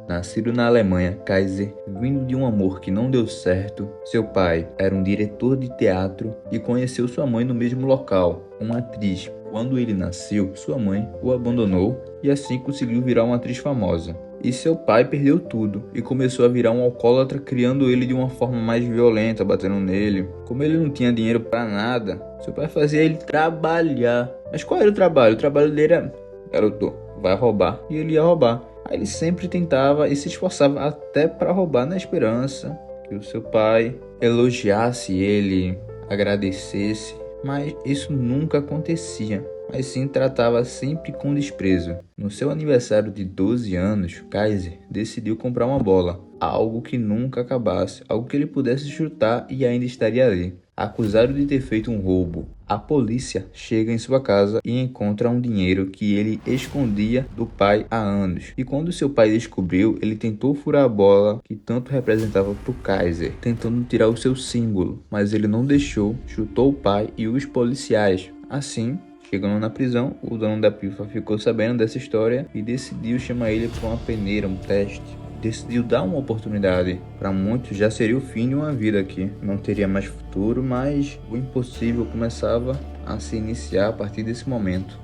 Nascido na Alemanha, Kaiser, vindo de um amor que não deu certo, seu pai era um diretor de teatro e conheceu sua mãe no mesmo local, uma atriz. Quando ele nasceu, sua mãe o abandonou e assim conseguiu virar uma atriz famosa. E seu pai perdeu tudo e começou a virar um alcoólatra, criando ele de uma forma mais violenta, batendo nele. Como ele não tinha dinheiro pra nada, seu pai fazia ele trabalhar. Mas qual era o trabalho? O trabalho dele era: garoto, vai roubar. E ele ia roubar. Aí ele sempre tentava e se esforçava até para roubar, na esperança que o seu pai elogiasse ele, agradecesse. Mas isso nunca acontecia, mas sim tratava sempre com desprezo. No seu aniversário de 12 anos, Kaiser decidiu comprar uma bola, algo que nunca acabasse, algo que ele pudesse chutar e ainda estaria ali. Acusado de ter feito um roubo, a polícia chega em sua casa e encontra um dinheiro que ele escondia do pai há anos. E quando seu pai descobriu, ele tentou furar a bola que tanto representava para o Kaiser, tentando tirar o seu símbolo, mas ele não deixou, chutou o pai e os policiais. Assim, chegando na prisão, o dono da pifa ficou sabendo dessa história e decidiu chamar ele para uma peneira, um teste. Decidiu dar uma oportunidade. Para muitos já seria o fim de uma vida aqui. Não teria mais futuro, mas o impossível começava a se iniciar a partir desse momento.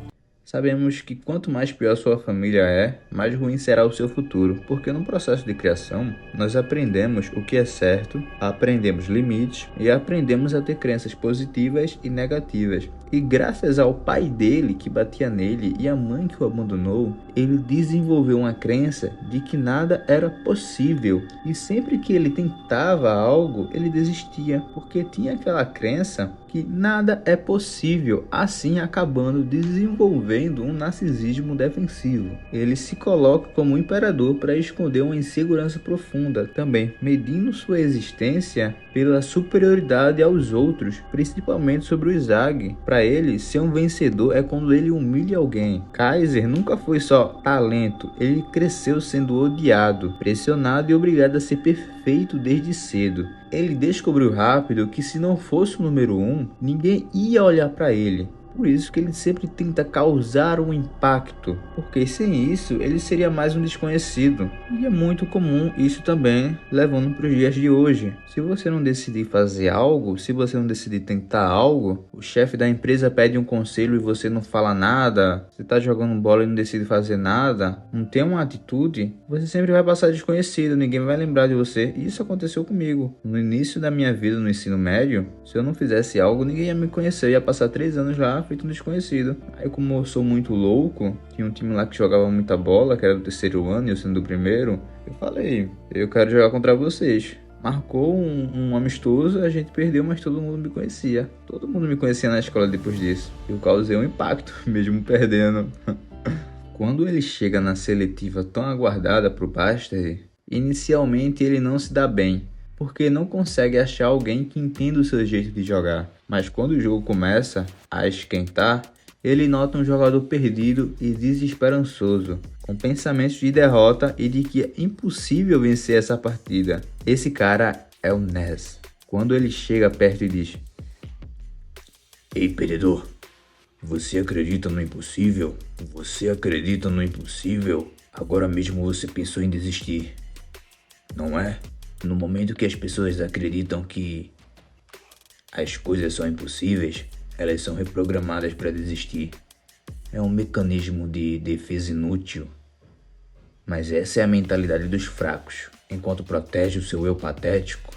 Sabemos que quanto mais pior sua família é, mais ruim será o seu futuro, porque no processo de criação, nós aprendemos o que é certo, aprendemos limites e aprendemos a ter crenças positivas e negativas. E graças ao pai dele que batia nele e à mãe que o abandonou, ele desenvolveu uma crença de que nada era possível. E sempre que ele tentava algo, ele desistia, porque tinha aquela crença que nada é possível, assim acabando desenvolvendo um narcisismo defensivo. Ele se coloca como um imperador para esconder uma insegurança profunda, também medindo sua existência pela superioridade aos outros, principalmente sobre o Zag. Para ele, ser um vencedor é quando ele humilha alguém. Kaiser nunca foi só talento, ele cresceu sendo odiado, pressionado e obrigado a ser perfeito desde cedo. Ele descobriu rápido que se não fosse o número 1, ninguém ia olhar para ele. Por isso que ele sempre tenta causar um impacto, porque sem isso ele seria mais um desconhecido. E é muito comum isso também, levando para os dias de hoje. Se você não decidir fazer algo, se você não decidir tentar algo, o chefe da empresa pede um conselho e você não fala nada, você está jogando bola e não decide fazer nada, não tem uma atitude, você sempre vai passar desconhecido, ninguém vai lembrar de você. E isso aconteceu comigo. No início da minha vida no ensino médio, se eu não fizesse algo, ninguém ia me conhecer, eu ia passar 3 anos lá feito um desconhecido. Aí, como eu sou muito louco, tinha um time lá que jogava muita bola, que era do terceiro ano e eu sendo do primeiro, eu falei: eu quero jogar contra vocês. Marcou um amistoso, a gente perdeu, mas todo mundo me conhecia. Todo mundo me conhecia na escola depois disso. Eu causei um impacto, mesmo perdendo. Quando ele chega na seletiva tão aguardada pro Bastard, inicialmente ele não se dá bem, porque não consegue achar alguém que entenda o seu jeito de jogar. Mas quando o jogo começa a esquentar, ele nota um jogador perdido e desesperançoso, com pensamentos de derrota e de que é impossível vencer essa partida. Esse cara é o Ness. Quando ele chega perto e diz: "Ei, perdedor, você acredita no impossível? Você acredita no impossível? Agora mesmo você pensou em desistir, não é? No momento que as pessoas acreditam que as coisas são impossíveis, elas são reprogramadas para desistir. É um mecanismo de defesa inútil. Mas essa é a mentalidade dos fracos. Enquanto protege o seu eu patético,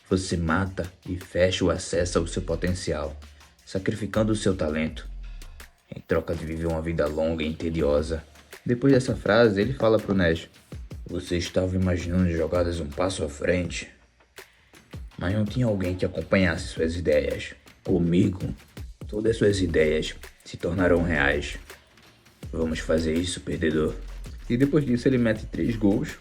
você mata e fecha o acesso ao seu potencial, sacrificando o seu talento, em troca de viver uma vida longa e tediosa." Depois dessa frase, ele fala pro Nash: "Você estava imaginando jogadas um passo à frente, mas não tinha alguém que acompanhasse suas ideias. Comigo, todas suas ideias se tornarão reais. Vamos fazer isso, perdedor." E depois disso ele mete 3 gols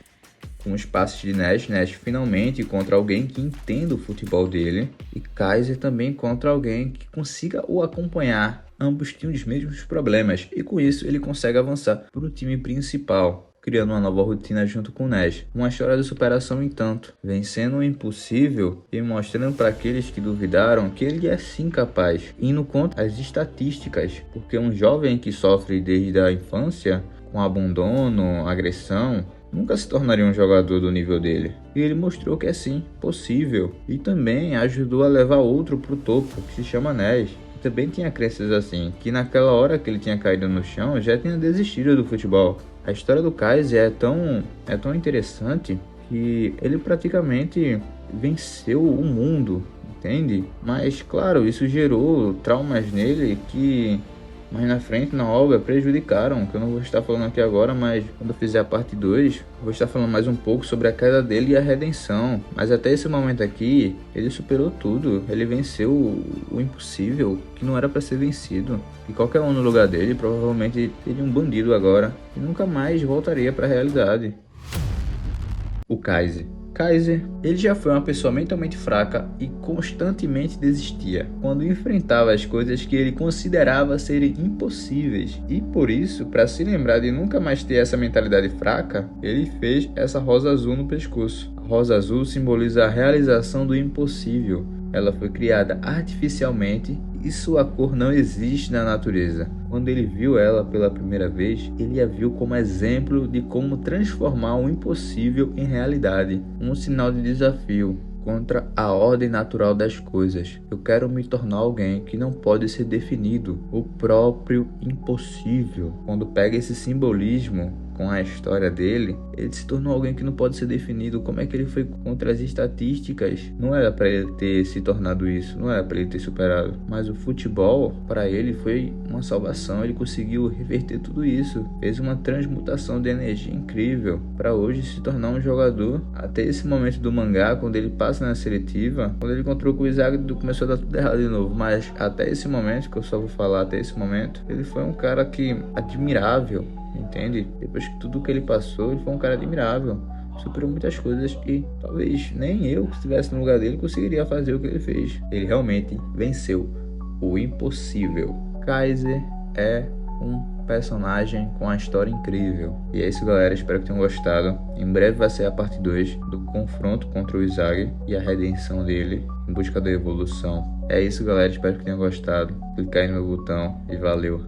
com os passes de Nash. Nash finalmente contra alguém que entenda o futebol dele, e Kaiser também contra alguém que consiga o acompanhar. Ambos tinham os mesmos problemas, e com isso ele consegue avançar para o time principal, criando uma nova rotina junto com Nash. Uma história de superação, entanto, vencendo o impossível e mostrando para aqueles que duvidaram que ele é sim capaz, indo contra as estatísticas, porque um jovem que sofre desde a infância com abandono, agressão, nunca se tornaria um jogador do nível dele. E ele mostrou que é sim possível. E também ajudou a levar outro pro topo, que se chama Nés. Também tinha crenças assim, que naquela hora que ele tinha caído no chão, já tinha desistido do futebol. A história do Kaiser é tão interessante que ele praticamente venceu o mundo, entende? Mas claro, isso gerou traumas nele que mais na frente na obra prejudicaram, que eu não vou estar falando aqui agora, mas quando eu fizer a parte 2, vou estar falando mais um pouco sobre a queda dele e a redenção. Mas até esse momento aqui, ele superou tudo, ele venceu o impossível, que não era para ser vencido. E qualquer um no lugar dele provavelmente seria um bandido agora, e nunca mais voltaria para a realidade. O Kaiser. Kaiser, ele já foi uma pessoa mentalmente fraca e constantemente desistia quando enfrentava as coisas que ele considerava serem impossíveis. E por isso, para se lembrar de nunca mais ter essa mentalidade fraca, ele fez essa rosa azul no pescoço. A rosa azul simboliza a realização do impossível. Ela foi criada artificialmente e sua cor não existe na natureza. Quando ele viu ela pela primeira vez, ele a viu como exemplo de como transformar o impossível em realidade, um sinal de desafio contra a ordem natural das coisas. Eu quero me tornar alguém que não pode ser definido, o próprio impossível. Quando pega esse simbolismo com a história dele, ele se tornou alguém que não pode ser definido. Como é que ele foi contra as estatísticas? Não era para ele ter se tornado isso, não era para ele ter superado. Mas o futebol, para ele, foi uma salvação. Ele conseguiu reverter tudo isso, fez uma transmutação de energia incrível para hoje se tornar um jogador. Até esse momento do mangá, quando ele passa na seletiva, quando ele encontrou com o Izagre, começou a dar tudo errado de novo. Mas até esse momento, que eu só vou falar até esse momento, ele foi um cara que admirável. Entende? Depois de tudo que ele passou, ele foi um cara admirável. Superou muitas coisas e talvez nem eu, que estivesse no lugar dele, conseguiria fazer o que ele fez. Ele realmente venceu o impossível. Kaiser é um personagem com uma história incrível. E é isso, galera. Espero que tenham gostado. Em breve vai ser a parte 2 do confronto contra o Izagre e a redenção dele em busca da evolução. É isso, galera. Espero que tenham gostado. Clica aí no meu botão e valeu.